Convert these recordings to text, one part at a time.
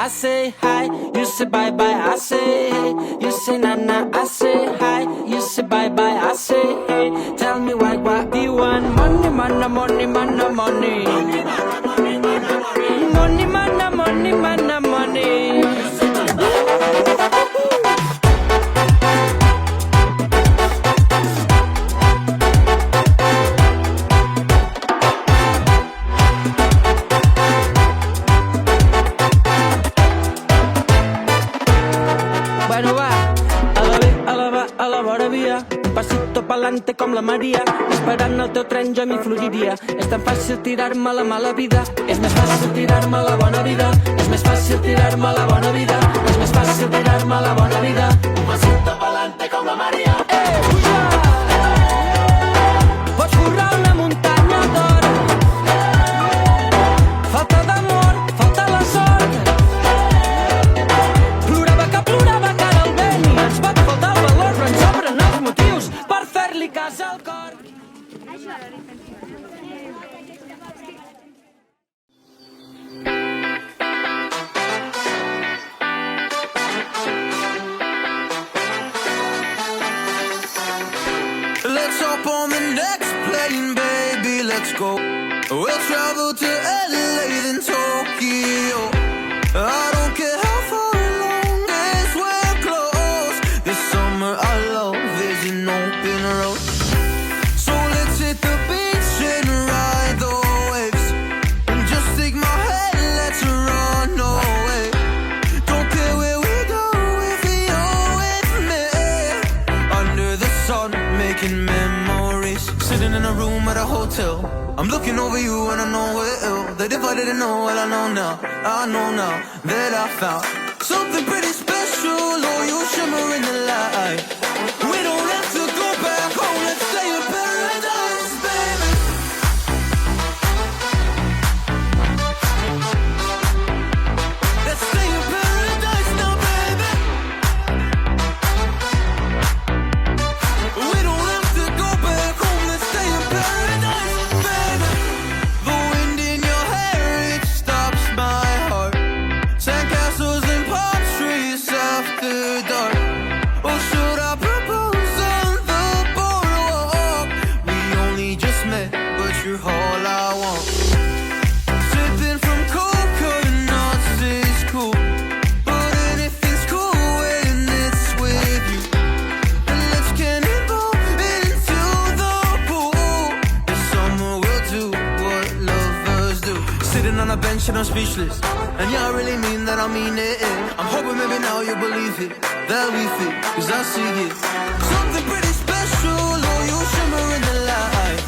I say hi, you say bye bye, I say hey. You say na na, I say hi, you say bye bye, I say hey. Tell me what do you want? Money, mana, money, mana, money. Money, mana, money, mana, money. Bueno va, a la vora via, pasito pa'lante com la Maria, esperant el teu tren jo m'hi fluiria. És tan fàcil tirar-me la mala vida, és més fàcil tirar-me la bona vida, és més fàcil tirar-me la bona vida, és més fàcil tirar-me la bona vida. Un pasito pa'lante com la Maria. Puja! Pots currar una muntanya d'or, falta d'amor, falta la sort. Plorava que ara el vent i ens pot faltar el valor, però ens sobren els motius per fer-li cas al cor. Let's hop on the next plane, baby, let's go. We'll travel to LA, then Tokyo. I don't care how far along as we're close. This summer our love is an open road. So let's hit the beach and ride the waves, and just take my hand, let's run away. Don't care where we go if you're with me. Under the sun, making memories, sitting in a room at a hotel. I'm looking over you and I know we're ill. That if I didn't know, well I know now that I found something pretty special. Oh, you shimmer in the light. We don't have to go back home, let's stay in paradise, baby. Let's stay in paradise now, baby. We don't have to go back home, let's stay in paradise, baby. The wind in your hair, it stops my heart. Sandcastles and palm trees after dark. Or should I propose on the boardwalk? We only just met, but you're all I want. Sipping from coconuts is cool, but anything's cool when it's with you. And let's cannonball into the pool. This summer we'll do what lovers do. Sitting on a bench and I'm speechless, and yeah, I really mean that, I mean it. I'm hoping maybe now you believe it, that we fit, cause I see it. Something pretty special, oh, you shimmer in the light.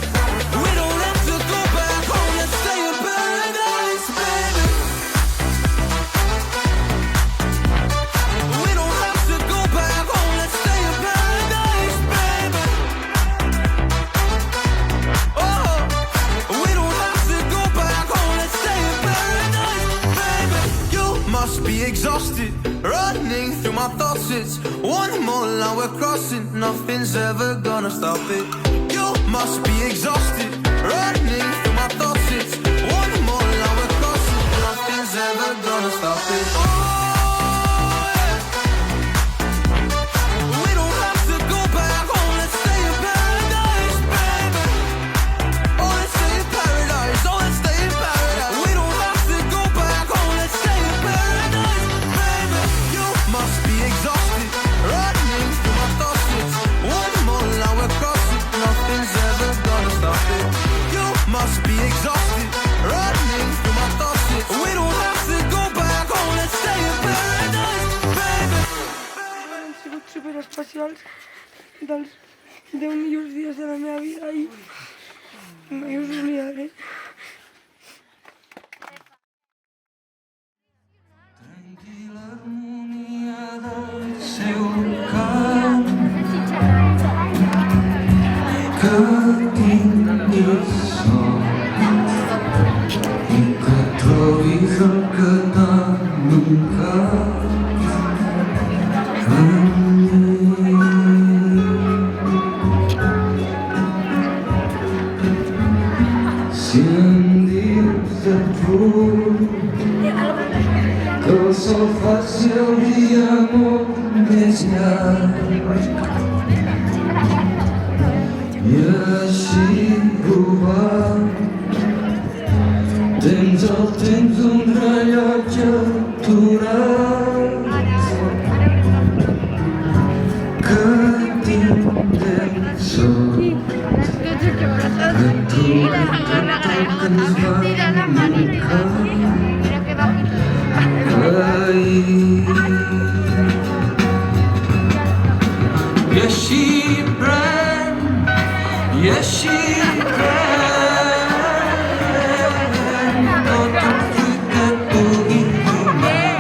We don't have to go back home, let's stay in paradise, baby. We don't have to go back home, let's stay in paradise, baby. Oh, we don't have to go back home, let's stay in paradise, baby. You must be exhausted, running through my thoughts. It's one more line we're crossing, nothing's ever gonna stop it. You must be exhausted, running through my thoughts. It's one more line we're crossing, nothing's ever gonna stop it. Oh, yeah. We don't have to go back home, let's stay in paradise, baby. Oh, let's stay in paradise, oh, let's stay in paradise. We don't have to go back home, let's stay in paradise, baby. You must be exhausted, running through my thoughts. It's one more line we're crossing, nothing's ever gonna stop it. You must be exhausted, running through my thoughts. It's we don't have to go back home, let's stay in paradise, baby. Han sigut superespecials, dels 10 millors dies de la meva vida i mai us oblidaré. Tranquil·la harmonia del seu cant, que tinguis sort i que trobis el que t'ha mancat en mi. Si em dius de tu, que el sol faci el dia molt més llarg i així robar tens el temps d'un rellotge aturat que tindrem sort que trobem tot el que ens va mancar I així pren, i així pren tot el fruit que et pugui donar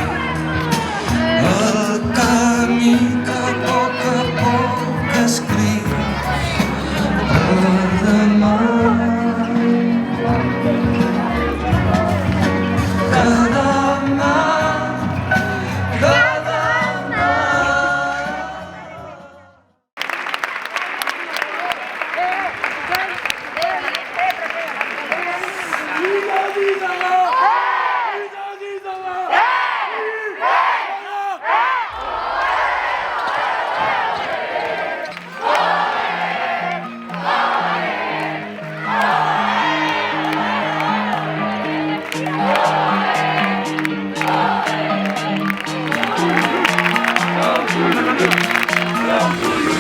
el camí que a poc escrius per demà.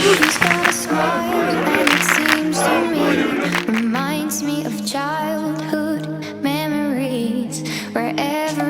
She's got a smile and it seems to me reminds me of childhood memories where every